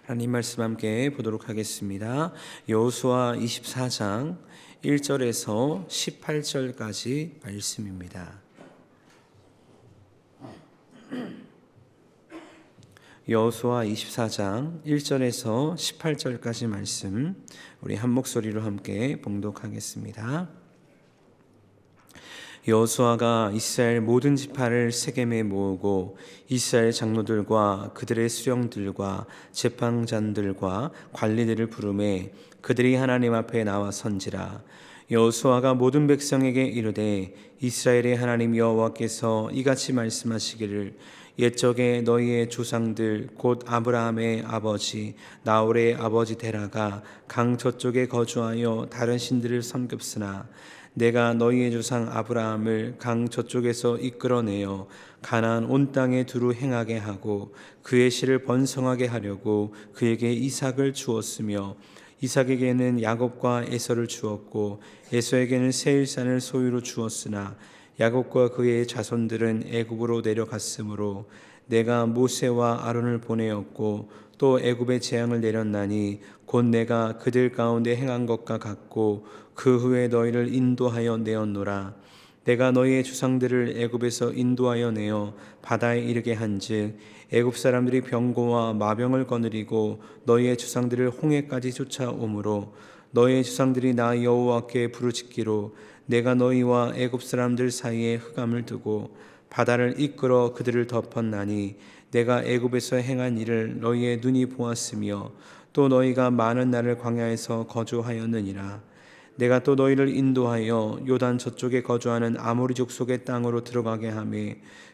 하나님 말씀 함께 보도록 하겠습니다. 여호수아 24장 1절에서 18절까지 말씀입니다. 여호수아 24장 1절에서 18절까지 말씀 우리 한 목소리로 함께 봉독하겠습니다. 여호수아가 이스라엘 모든 지파를 세겜에 모으고 이스라엘 장로들과 그들의 수령들과 재판장들과 관리들을 부르매 그들이 하나님 앞에 나와 선지라. 여호수아가 모든 백성에게 이르되 이스라엘의 하나님 여호와께서 이같이 말씀하시기를 옛적에 너희의 조상들 곧 아브라함의 아버지 나홀의 아버지 데라가 강 저쪽에 거주하여 다른 신들을 섬겼으나 내가 너희의 조상 아브라함을 강 저쪽에서 이끌어내어 가나안 온 땅에 두루 행하게 하고 그의 씨를 번성하게 하려고 그에게 이삭을 주었으며 이삭에게는 야곱과 에서를 주었고 에서에게는 세일산을 소유로 주었으나 야곱과 그의 자손들은 애굽으로 내려갔으므로 내가 모세와 아론을 보내었고 또 애굽의 재앙을 내렸나니 곧 내가 그들 가운데 행한 것과 같고 그 후에 너희를 인도하여 내었노라. 내가 너희의 조상들을 애굽에서 인도하여 내어 바다에 이르게 한즉 애굽 사람들이 병고와 마병을 거느리고 너희의 조상들을 홍해까지 쫓아오므로 너희의 조상들이 나 여호와께 부르짖기로 내가 너희와 애굽 사람들 사이에 흑암을 두고 바다를 이끌어 그들을 덮었나니 내가 애굽에서 행한 일을 너희의 눈이 보았으며 또 너희가 많은 날을 광야에서 거주하였느니라. 내가 또 너희를 인도하여 요단 저쪽에 거주하는 아모리 족속의 땅으로 들어가게 하며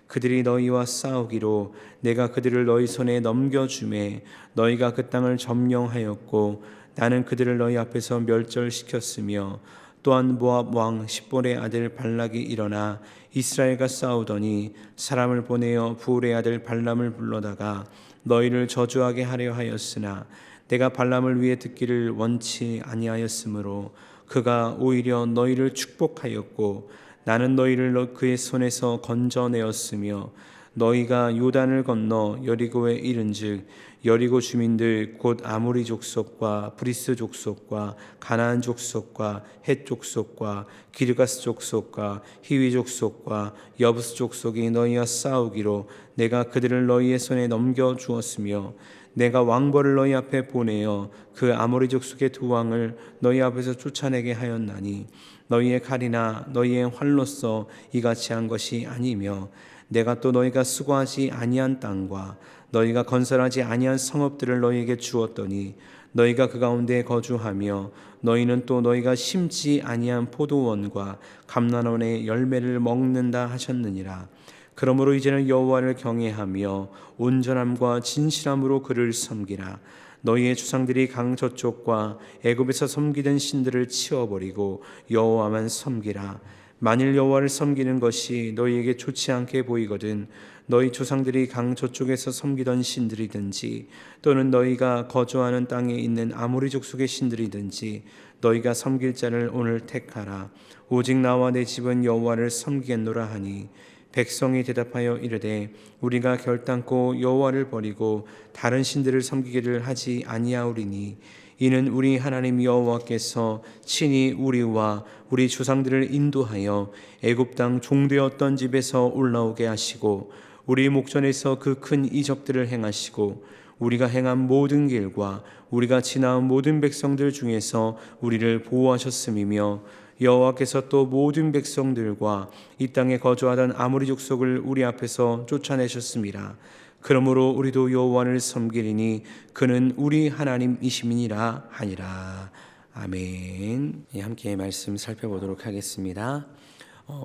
그들이 너희와 싸우기로 내가 그들을 너희 손에 넘겨주매 너희가 그 땅을 점령하였고 나는 그들을 너희 앞에서 멸절시켰으며 또한 모압 왕 십볼의 아들 발락이 일어나 이스라엘과 싸우더니 사람을 보내어 부울의 아들 발람을 불러다가 너희를 저주하게 하려 하였으나 내가 발람을 위해 듣기를 원치 아니하였으므로 그가 오히려 너희를 축복하였고 나는 너희를 그의 손에서 건져내었으며 너희가 요단을 건너 여리고에 이른즉 여리고 주민들 곧 아모리 족속과 브리스 족속과 가나안 족속과 헷 족속과 기르가스 족속과 히위 족속과 여부스 족속이 너희와 싸우기로 내가 그들을 너희의 손에 넘겨 주었으며 내가 왕벌을 너희 앞에 보내어 그 아모리 족속의 두 왕을 너희 앞에서 쫓아내게 하였나니 너희의 칼이나 너희의 활로서 이같이 한 것이 아니며 내가 또 너희가 수고하지 아니한 땅과 너희가 건설하지 아니한 성읍들을 너희에게 주었더니 너희가 그 가운데 거주하며 너희는 또 너희가 심지 아니한 포도원과 감람원의 열매를 먹는다 하셨느니라. 그러므로 이제는 여호와를 경외하며 온전함과 진실함으로 그를 섬기라. 너희의 조상들이 강 저쪽과 애굽에서 섬기던 신들을 치워버리고 여호와만 섬기라. 만일 여호와를 섬기는 것이 너희에게 좋지 않게 보이거든 너희 조상들이 강 저쪽에서 섬기던 신들이든지 또는 너희가 거주하는 땅에 있는 아모리 족속의 신들이든지 너희가 섬길 자를 오늘 택하라. 오직 나와 내 집은 여호와를 섬기겠노라 하니 백성이 대답하여 이르되 우리가 결단코 여호와를 버리고 다른 신들을 섬기기를 하지 아니하오리니 이는 우리 하나님 여호와께서 친히 우리와 우리 조상들을 인도하여 애굽 땅 종되었던 집에서 올라오게 하시고 우리 목전에서 그 큰 이적들을 행하시고 우리가 행한 모든 길과 우리가 지나온 모든 백성들 중에서 우리를 보호하셨음이며 여호와께서 또 모든 백성들과 이 땅에 거주하던 아모리 족속을 우리 앞에서 쫓아내셨습니다. 그러므로 우리도 여호와를 섬기리니 그는 우리 하나님이심이니라 하니라. 아멘. 함께 말씀 살펴보도록 하겠습니다.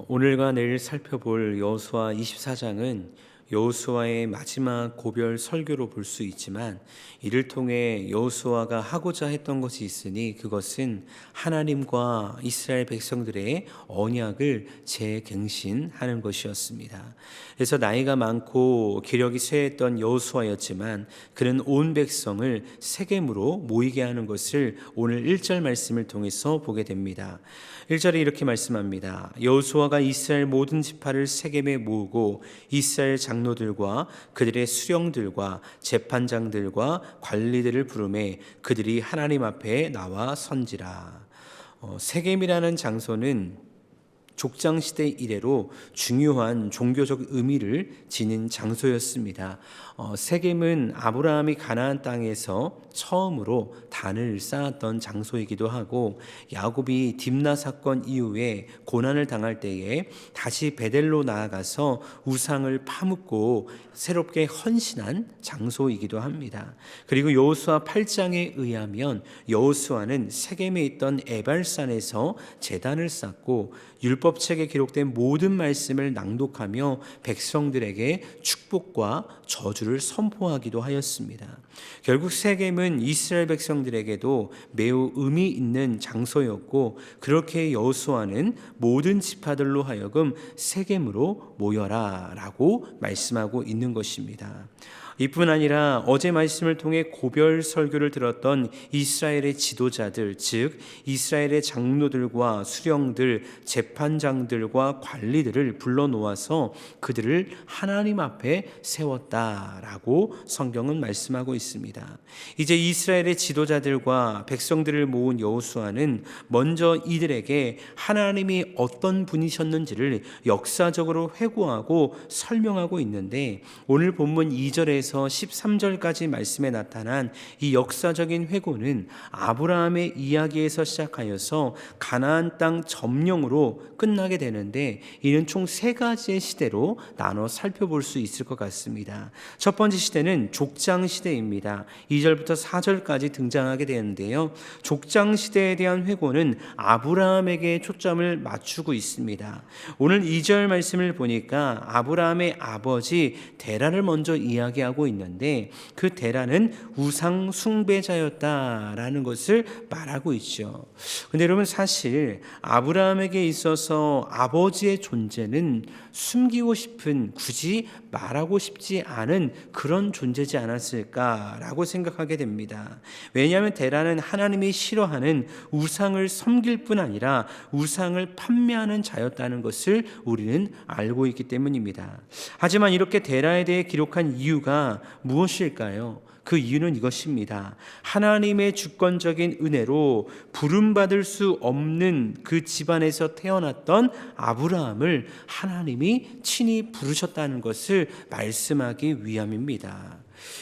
오늘과 내일 살펴볼 여호수아 24장은 여호수아의 마지막 고별 설교로 볼 수 있지만 이를 통해 여호수아가 하고자 했던 것이 있으니 그것은 하나님과 이스라엘 백성들의 언약을 재갱신하는 것이었습니다. 그래서 나이가 많고 기력이 쇠했던 여호수아였지만 그는 온 백성을 세겜으로 모이게 하는 것을 오늘 1절 말씀을 통해서 보게 됩니다. 1절에 이렇게 말씀합니다. 여호수아가 이스라엘 모든 지파를 세겜에 모으고 이스라엘 장 장로들과 그들의 수령들과 재판장들과 관리들을 부르매 그들이 하나님 앞에 나와 선지라. 세겜이라는 장소는 족장시대 이래로 중요한 종교적 의미를 지닌 장소였습니다. 세겜은 아브라함이 가나안 땅에서 처음으로 단을 쌓았던 장소이기도 하고, 야곱이 딥나 사건 이후에 고난을 당할 때에 다시 베델로 나아가서 우상을 파묻고 새롭게 헌신한 장소이기도 합니다. 그리고 여호수아 8장에 의하면 여호수아는 세겜에 있던 에발산에서 제단을 쌓고 율법책에 기록된 모든 말씀을 낭독하며 백성들에게 축복과 저주를 선포하기도 하였습니다. 결국 세겜은 이스라엘 백성들에게도 매우 의미 있는 장소였고, 그렇게 여호수아는 모든 지파들로 하여금 세겜으로 모여라 라고 말씀하고 있는 것입니다. 이뿐 아니라 어제 말씀을 통해 고별 설교를 들었던 이스라엘의 지도자들, 즉 이스라엘의 장로들과 수령들, 재판장들과 관리들을 불러놓아서 그들을 하나님 앞에 세웠다라고 성경은 말씀하고 있습니다. 이제 이스라엘의 지도자들과 백성들을 모은 여호수아는 먼저 이들에게 하나님이 어떤 분이셨는지를 역사적으로 회고하고 설명하고 있는데, 오늘 본문 2절에서 13절까지 말씀에 나타난 이 역사적인 회고는 아브라함의 이야기에서 시작하여서 가나안 땅 점령으로 끝나게 되는데, 이는 총 세 가지의 시대로 나눠 살펴볼 수 있을 것 같습니다. 첫 번째 시대는 족장 시대입니다. 2절부터 4절까지 등장하게 되는데요, 족장 시대에 대한 회고는 아브라함에게 초점을 맞추고 있습니다. 오늘 2절 말씀을 보니까 아브라함의 아버지 데라를 먼저 이야기하고 있는데, 그 데라는 우상 숭배자였다라는 것을 말하고 있죠. 근데 여러분, 사실 아브라함에게 있어서 아버지의 존재는 숨기고 싶은, 굳이 말하고 싶지 않은 그런 존재지 않았을까라고 생각하게 됩니다. 왜냐하면 데라는 하나님이 싫어하는 우상을 섬길 뿐 아니라 우상을 판매하는 자였다는 것을 우리는 알고 있기 때문입니다. 하지만 이렇게 데라에 대해 기록한 이유가 무엇일까요? 그 이유는 이것입니다. 하나님의 주권적인 은혜로 부름받을 수 없는 그 집안에서 태어났던 아브라함을 하나님이 친히 부르셨다는 것을 말씀하기 위함입니다.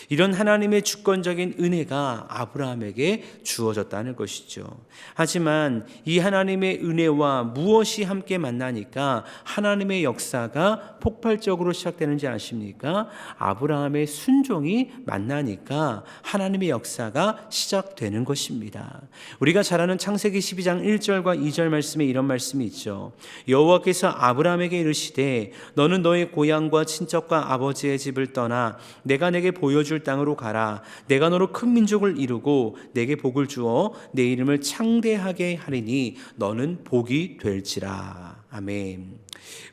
이런 하나님의 주권적인 은혜가 아브라함에게 주어졌다는 것이죠. 하지만 이 하나님의 은혜와 무엇이 함께 만나니까 하나님의 역사가 폭발적으로 시작되는지 아십니까? 아브라함의 순종이 만나니까 하나님의 역사가 시작되는 것입니다. 우리가 잘 아는 창세기 12장 1절과 2절 말씀에 이런 말씀이 있죠. 여호와께서 아브라함에게 이르시되 너는 너의 고향과 친척과 아버지의 집을 떠나 내가 내게 보여줄 땅으로 가라. 내가 너로 큰 민족을 이루고 내게 복을 주어 내 이름을 창대하게 하리니 너는 복이 될지라. 아멘.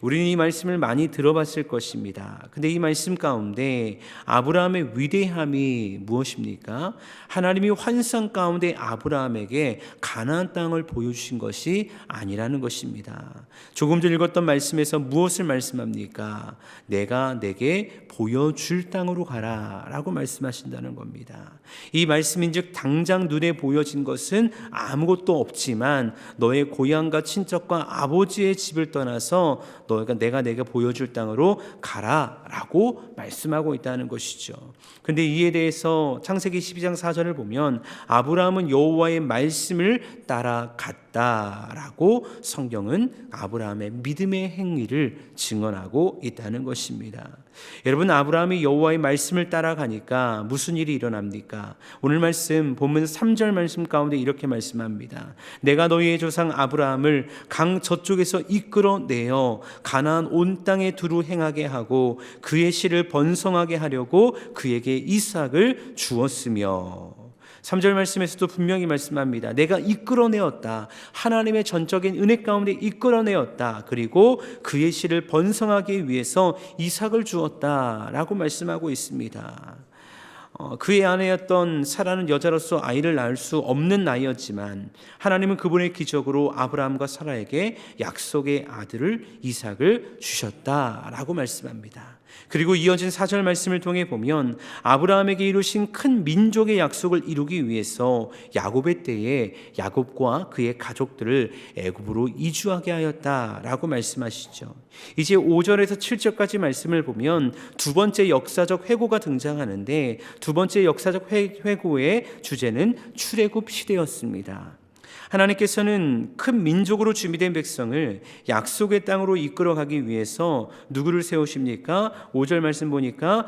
우리는 이 말씀을 많이 들어봤을 것입니다. 근데 이 말씀 가운데 아브라함의 위대함이 무엇입니까? 하나님이 환상 가운데 아브라함에게 가나안 땅을 보여주신 것이 아니라는 것입니다. 조금 전 읽었던 말씀에서 무엇을 말씀합니까? 내가 내게 보여줄 땅으로 가라 라고 말씀하신다는 겁니다. 이 말씀인즉 당장 눈에 보여진 것은 아무것도 없지만 너의 고향과 친척과 아버지의 집을 떠나서 내가 내게 보여줄 땅으로 가라라고 말씀하고 있다는 것이죠. 그런데 이에 대해서 창세기 12장 4절을 보면 아브라함은 여호와의 말씀을 따라갔다라고 성경은 아브라함의 믿음의 행위를 증언하고 있다는 것입니다. 여러분, 아브라함이 여호와의 말씀을 따라가니까 무슨 일이 일어납니까? 오늘 말씀 본문 3절 말씀 가운데 이렇게 말씀합니다. 내가 너희의 조상 아브라함을 강 저쪽에서 이끌어내어 가나안 온 땅에 두루 행하게 하고 그의 씨를 번성하게 하려고 그에게 이삭을 주었으며. 3절 말씀에서도 분명히 말씀합니다. 내가 이끌어내었다. 하나님의 전적인 은혜 가운데 이끌어내었다. 그리고 그의 씨를 번성하기 위해서 이삭을 주었다 라고 말씀하고 있습니다. 그의 아내였던 사라는 여자로서 아이를 낳을 수 없는 나이였지만 하나님은 그분의 기적으로 아브라함과 사라에게 약속의 아들을 이삭을 주셨다라고 말씀합니다. 그리고 이어진 4절 말씀을 통해 보면 아브라함에게 이루신 큰 민족의 약속을 이루기 위해서 야곱의 때에 야곱과 그의 가족들을 애굽으로 이주하게 하였다라고 말씀하시죠. 이제 5절에서 7절까지 말씀을 보면 두 번째 역사적 회고가 등장하는데, 두 번째 역사적 회고의 주제는 출애굽 시대였습니다. 하나님께서는 큰 민족으로 준비된 백성을 약속의 땅으로 이끌어가기 위해서 누구를 세우십니까? 5절 말씀 보니까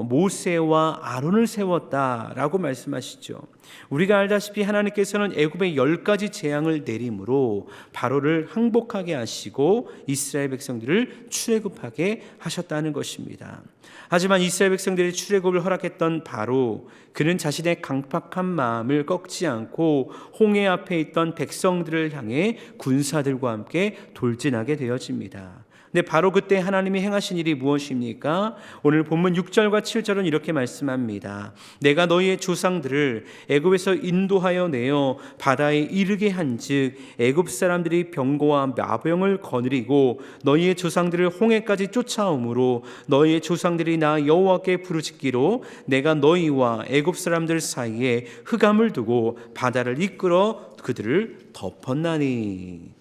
모세와 아론을 세웠다라고 말씀하시죠. 우리가 알다시피 하나님께서는 애굽에 10가지 재앙을 내림으로 바로를 항복하게 하시고 이스라엘 백성들을 출애굽하게 하셨다는 것입니다. 하지만 이스라엘 백성들이 출애굽을 허락했던 바로, 그는 자신의 강팍한 마음을 꺾지 않고 홍해 앞에 있던 백성들을 향해 군사들과 함께 돌진하게 되어집니다. 근데 바로 그때 하나님이 행하신 일이 무엇입니까? 오늘 본문 6절과 7절은 이렇게 말씀합니다. 내가 너희의 조상들을 애굽에서 인도하여 내어 바다에 이르게 한즉 애굽 사람들이 병거와 마병을 거느리고 너희의 조상들을 홍해까지 쫓아오므로 너희의 조상들이 나 여호와께 부르짖기로 내가 너희와 애굽 사람들 사이에 흑암을 두고 바다를 이끌어 그들을 덮었나니.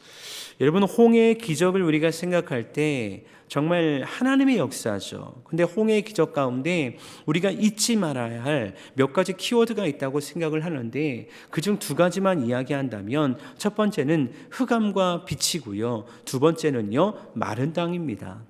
여러분, 홍해의 기적을 우리가 생각할 때 정말 하나님의 역사죠. 근데 홍해의 기적 가운데 우리가 잊지 말아야 할 몇 가지 키워드가 있다고 생각을 하는데, 그중 두 가지만 이야기한다면 첫 번째는 흑암과 빛이고요, 두 번째는요 마른 땅입니다.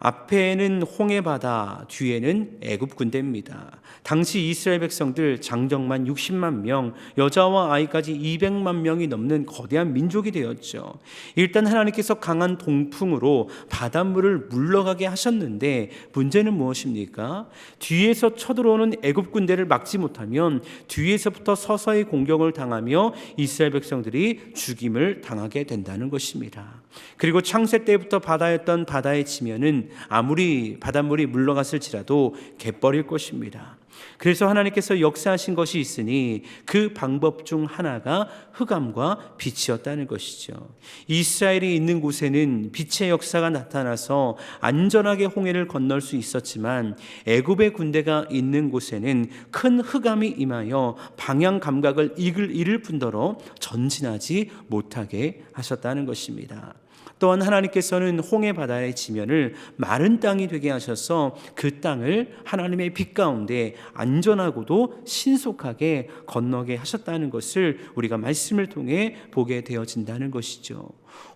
앞에는 홍해바다, 뒤에는 애굽 군대입니다. 당시 이스라엘 백성들 장정만 60만 명, 여자와 아이까지 200만 명이 넘는 거대한 민족이 되었죠. 일단 하나님께서 강한 동풍으로 바닷물을 물러가게 하셨는데, 문제는 무엇입니까? 뒤에서 쳐들어오는 애굽 군대를 막지 못하면 뒤에서부터 서서히 공격을 당하며 이스라엘 백성들이 죽임을 당하게 된다는 것입니다. 그리고 창세 때부터 바다였던 바다의 지면은 아무리 바닷물이 물러갔을지라도 개버릴 것입니다. 그래서 하나님께서 역사하신 것이 있으니 그 방법 중 하나가 흑암과 빛이었다는 것이죠. 이스라엘이 있는 곳에는 빛의 역사가 나타나서 안전하게 홍해를 건널 수 있었지만, 애굽의 군대가 있는 곳에는 큰 흑암이 임하여 방향 감각을 잃을 뿐더러 전진하지 못하게 하셨다는 것입니다. 또한 하나님께서는 홍해 바다의 지면을 마른 땅이 되게 하셔서 그 땅을 하나님의 빛 가운데 안전하고도 신속하게 건너게 하셨다는 것을 우리가 말씀을 통해 보게 되어진다는 것이죠.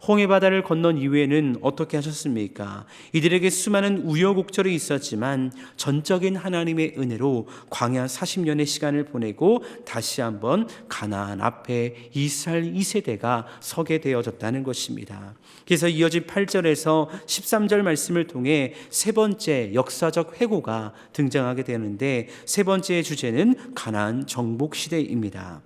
홍해 바다를 건넌 이후에는 어떻게 하셨습니까? 이들에게 수많은 우여곡절이 있었지만 전적인 하나님의 은혜로 광야 40년의 시간을 보내고 다시 한번 가나안 앞에 이스라엘 2세대가 서게 되어졌다는 것입니다. 그래서 이어진 8절에서 13절 말씀을 통해 세 번째 역사적 회고가 등장하게 되는데, 세 번째의 주제는 가나안 정복 시대입니다.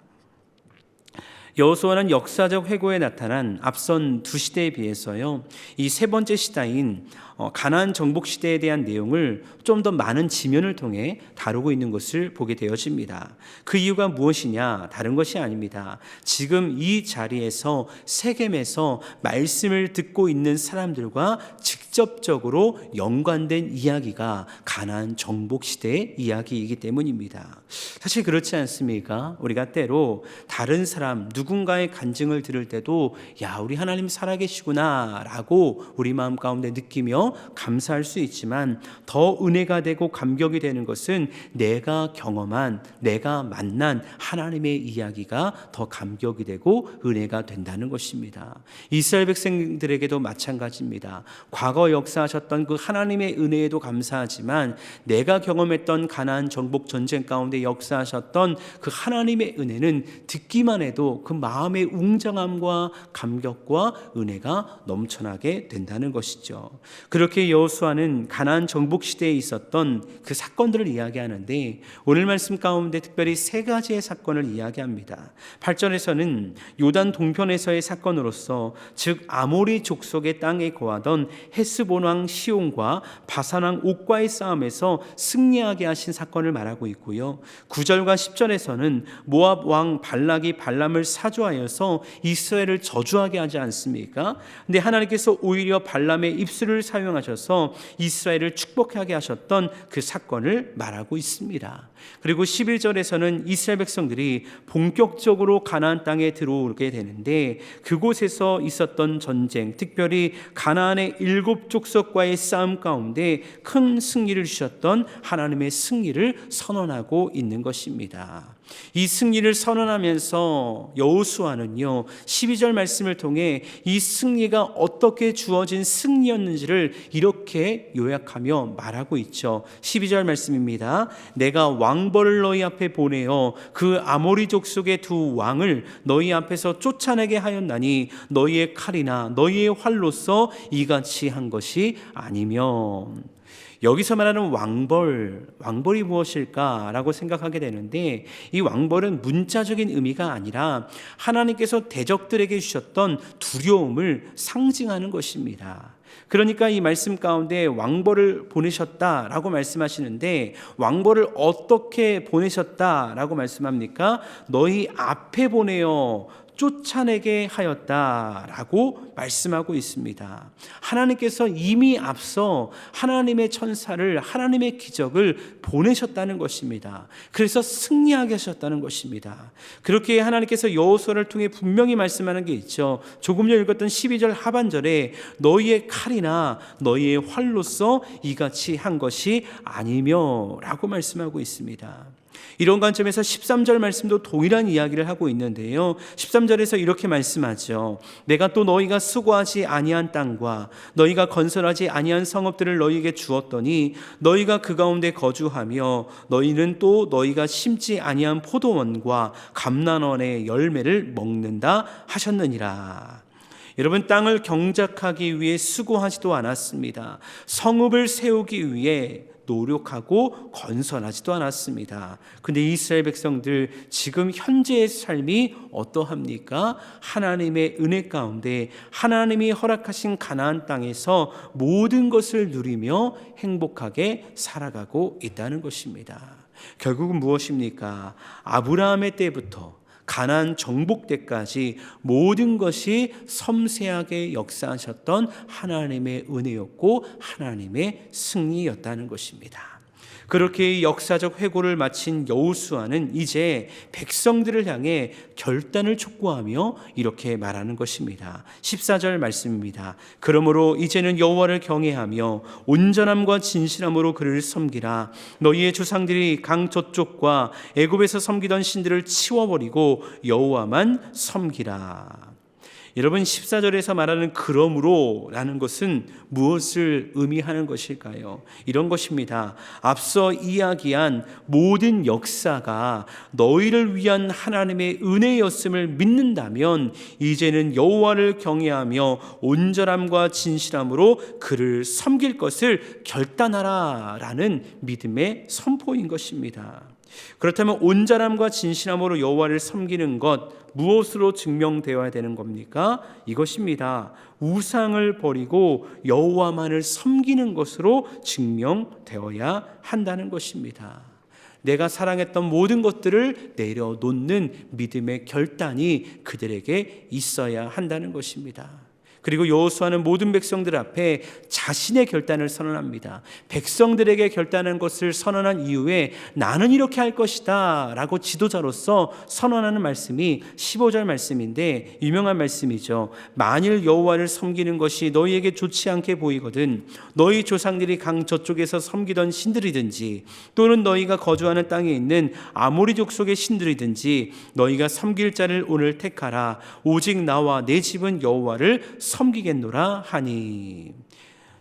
여호수아는 역사적 회고에 나타난 앞선 두 시대에 비해서요, 이 세 번째 시대인 가나안 정복 시대에 대한 내용을 좀 더 많은 지면을 통해 다루고 있는 것을 보게 되어집니다. 그 이유가 무엇이냐? 다른 것이 아닙니다. 지금 이 자리에서 세겜에서 말씀을 듣고 있는 사람들과 직접적으로 연관된 이야기가 가나안 정복 시대의 이야기이기 때문입니다. 사실 그렇지 않습니까? 우리가 때로 다른 사람 누군가의 간증을 들을 때도 야, 우리 하나님 살아계시구나 라고 우리 마음 가운데 느끼며 감사할 수 있지만, 더 은혜가 되고 감격이 되는 것은 내가 경험한, 내가 만난 하나님의 이야기가 더 감격이 되고 은혜가 된다는 것입니다. 이스라엘 백성들에게도 마찬가지입니다. 과거 역사하셨던 그 하나님의 은혜에도 감사하지만, 내가 경험했던 가나안 정복 전쟁 가운데 역사하셨던 그 하나님의 은혜는 듣기만 해도 그 마음의 웅장함과 감격과 은혜가 넘쳐나게 된다는 것이죠. 그렇게 여호수아는 가나안 정복 시대에 있었던 그 사건들을 이야기하는데, 오늘 말씀 가운데 특별히 세 가지의 사건을 이야기합니다. 8절에서는 요단 동편에서의 사건으로서, 즉 아모리 족속의 땅에 거하던 헤스본 왕 시온과 바산 왕 옥과의 싸움에서 승리하게 하신 사건을 말하고 있고요, 9절과 10절에서는 모압 왕 발락이 발람을 사주하여서 이스라엘을 저주하게 하지 않습니까? 근데 하나님께서 오히려 발람의 입술을 사용하셔서 사용하셔서 이스라엘을 축복하게 하셨던 그 사건을 말하고 있습니다. 그리고 11절에서는 이스라엘 백성들이 본격적으로 가나안 땅에 들어오게 되는데, 그곳에서 있었던 전쟁, 특별히 가나안의 7 족속과의 싸움 가운데 큰 승리를 주셨던 하나님의 승리를 선언하고 있는 것입니다. 이 승리를 선언하면서 여호수아는요 12절 말씀을 통해 이 승리가 어떻게 주어진 승리였는지를 이렇게 요약하며 말하고 있죠. 12절 말씀입니다. 내가 왕벌을 너희 앞에 보내어 그 아모리 족속의 2 왕을 너희 앞에서 쫓아내게 하였나니 너희의 칼이나 너희의 활로서 이같이 한 것이 아니며. 여기서 말하는 왕벌이 무엇일까라고 생각하게 되는데, 이 왕벌은 문자적인 의미가 아니라 하나님께서 대적들에게 주셨던 두려움을 상징하는 것입니다. 그러니까 이 말씀 가운데 왕벌을 보내셨다라고 말씀하시는데, 왕벌을 어떻게 보내셨다라고 말씀합니까? 너희 앞에 보내어 쫓아내게 하였다라고 말씀하고 있습니다. 하나님께서 이미 앞서 하나님의 천사를, 하나님의 기적을 보내셨다는 것입니다. 그래서 승리하게 하셨다는 것입니다. 그렇게 하나님께서 여호수아를 통해 분명히 말씀하는 게 있죠. 조금 전에 읽었던 12절 하반절에 너희의 칼이나 너희의 활로서 이같이 한 것이 아니며 라고 말씀하고 있습니다. 이런 관점에서 13절 말씀도 동일한 이야기를 하고 있는데요, 13절에서 이렇게 말씀하죠. 내가 또 너희가 수고하지 아니한 땅과 너희가 건설하지 아니한 성읍들을 너희에게 주었더니 너희가 그 가운데 거주하며 너희는 또 너희가 심지 아니한 포도원과 감난원의 열매를 먹는다 하셨느니라. 여러분, 땅을 경작하기 위해 수고하지도 않았습니다. 성읍을 세우기 위해 노력하고 건설하지도 않았습니다. 근데 이스라엘 백성들 지금 현재의 삶이 어떠합니까? 하나님의 은혜 가운데 하나님이 허락하신 가나안 땅에서 모든 것을 누리며 행복하게 살아가고 있다는 것입니다. 결국은 무엇입니까? 아브라함의 때부터 가나안 정복 때까지 모든 것이 섬세하게 역사하셨던 하나님의 은혜였고 하나님의 승리였다는 것입니다. 그렇게 역사적 회고를 마친 여호수아는 이제 백성들을 향해 결단을 촉구하며 이렇게 말하는 것입니다. 14절 말씀입니다. 그러므로 이제는 여호와를 경외하며 온전함과 진실함으로 그를 섬기라. 너희의 조상들이 강 저쪽과 애굽에서 섬기던 신들을 치워버리고 여호와만 섬기라. 여러분, 14절에서 말하는 그러므로 라는 것은 무엇을 의미하는 것일까요? 이런 것입니다. 앞서 이야기한 모든 역사가 너희를 위한 하나님의 은혜였음을 믿는다면 이제는 여호와를 경외하며 온전함과 진실함으로 그를 섬길 것을 결단하라 라는 믿음의 선포인 것입니다. 그렇다면 온전함과 진실함으로 여호와를 섬기는 것, 무엇으로 증명되어야 되는 겁니까? 이것입니다. 우상을 버리고 여호와만을 섬기는 것으로 증명되어야 한다는 것입니다. 내가 사랑했던 모든 것들을 내려놓는 믿음의 결단이 그들에게 있어야 한다는 것입니다. 그리고 여호수아는 모든 백성들 앞에 자신의 결단을 선언합니다. 백성들에게 결단한 것을 선언한 이후에 나는 이렇게 할 것이다 라고 지도자로서 선언하는 말씀이 15절 말씀인데 유명한 말씀이죠. 만일 여호와를 섬기는 것이 너희에게 좋지 않게 보이거든 너희 조상들이 강 저쪽에서 섬기던 신들이든지 또는 너희가 거주하는 땅에 있는 아모리 족속의 신들이든지 너희가 섬길 자를 오늘 택하라. 오직 나와 내 집은 여호와를 섬기겠노라 하니.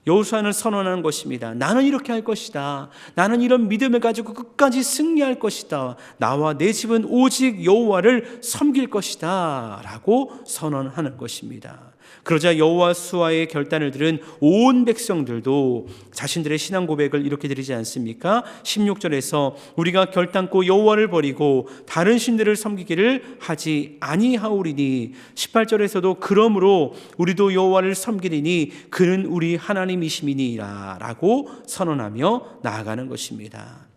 여호수아는 선언하는 것입니다. 나는 이렇게 할 것이다. 나는 이런 믿음을 가지고 끝까지 승리할 것이다. 나와 내 집은 오직 여호와를 섬길 것이다 라고 선언하는 것입니다. 그러자 여호수아의 결단을 들은 온 백성들도 자신들의 신앙 고백을 이렇게 드리지 않습니까? 16절에서 우리가 결단코 여호와를 버리고 다른 신들을 섬기기를 하지 아니하오리니 18절에서도 그러므로 우리도 여호와를 섬기리니 그는 우리 하나님이심이니라 라고 선언하며 나아가는 것입니다.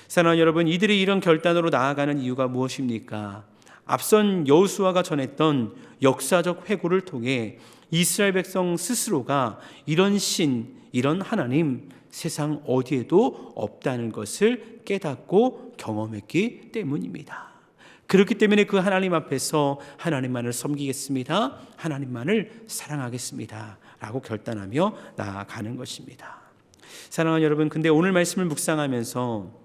사랑하는 여러분, 이들이 이런 결단으로 나아가는 이유가 무엇입니까? 앞선 여호수아가 전했던 역사적 회고를 통해 이스라엘 백성 스스로가 이런 신, 이런 하나님 세상 어디에도 없다는 것을 깨닫고 경험했기 때문입니다. 그렇기 때문에 그 하나님 앞에서 하나님만을 섬기겠습니다, 하나님만을 사랑하겠습니다 라고 결단하며 나아가는 것입니다. 사랑하는 여러분, 근데 오늘 말씀을 묵상하면서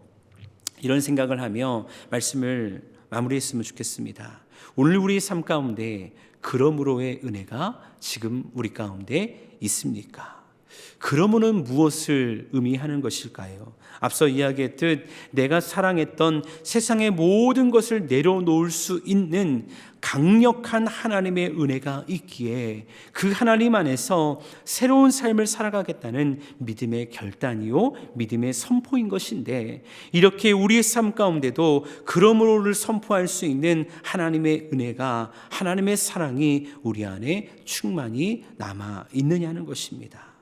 이런 생각을 하며 말씀을 마무리했으면 좋겠습니다. 오늘 우리의 삶 가운데 그러므로의 은혜가 지금 우리 가운데 있습니까? 그러므로는 무엇을 의미하는 것일까요? 앞서 이야기했듯 내가 사랑했던 세상의 모든 것을 내려놓을 수 있는 강력한 하나님의 은혜가 있기에 그 하나님 안에서 새로운 삶을 살아가겠다는 믿음의 결단이요, 믿음의 선포인 것인데, 이렇게 우리의 삶 가운데도 그러므로를 선포할 수 있는 하나님의 은혜가, 하나님의 사랑이 우리 안에 충만히 남아 있느냐는 것입니다.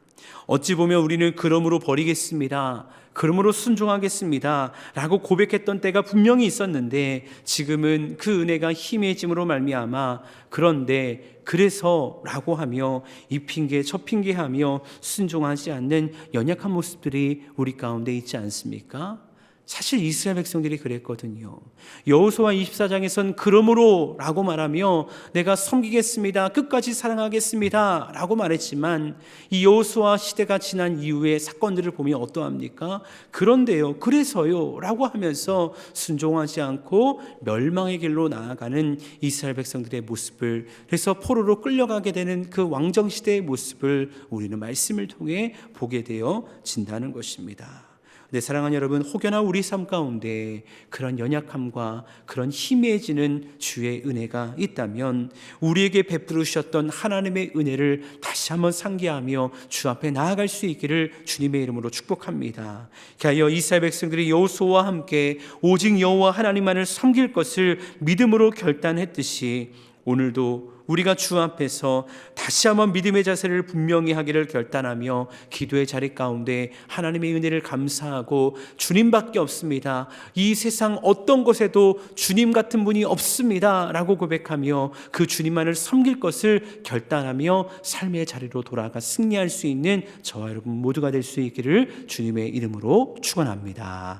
어찌 보면 우리는 그러므로 버리겠습니다, 그러므로 순종하겠습니다 라고 고백했던 때가 분명히 있었는데, 지금은 그 은혜가 힘해짐으로 말미암아 그런데 그래서 라고 하며 이 핑계 저 핑계하며 순종하지 않는 연약한 모습들이 우리 가운데 있지 않습니까? 사실 이스라엘 백성들이 그랬거든요. 여호수아 24장에선 그러므로 라고 말하며 내가 섬기겠습니다, 끝까지 사랑하겠습니다 라고 말했지만, 이 여호수아 시대가 지난 이후의 사건들을 보면 어떠합니까? 그런데요, 그래서요 라고 하면서 순종하지 않고 멸망의 길로 나아가는 이스라엘 백성들의 모습을, 그래서 포로로 끌려가게 되는 그 왕정시대의 모습을 우리는 말씀을 통해 보게 되어진다는 것입니다. 네, 사랑하는 여러분, 혹여나 우리 삶 가운데 그런 연약함과 그런 희미해지는 주의 은혜가 있다면 우리에게 베푸르셨던 하나님의 은혜를 다시 한번 상기하며 주 앞에 나아갈 수 있기를 주님의 이름으로 축복합니다. 하여 이스라엘 백성들이 여호수아와 함께 오직 여호와 하나님만을 섬길 것을 믿음으로 결단했듯이, 오늘도 우리가 주 앞에서 다시 한번 믿음의 자세를 분명히 하기를 결단하며 기도의 자리 가운데 하나님의 은혜를 감사하고 주님밖에 없습니다, 이 세상 어떤 곳에도 주님 같은 분이 없습니다 라고 고백하며 그 주님만을 섬길 것을 결단하며 삶의 자리로 돌아가 승리할 수 있는 저와 여러분 모두가 될 수 있기를 주님의 이름으로 축원합니다.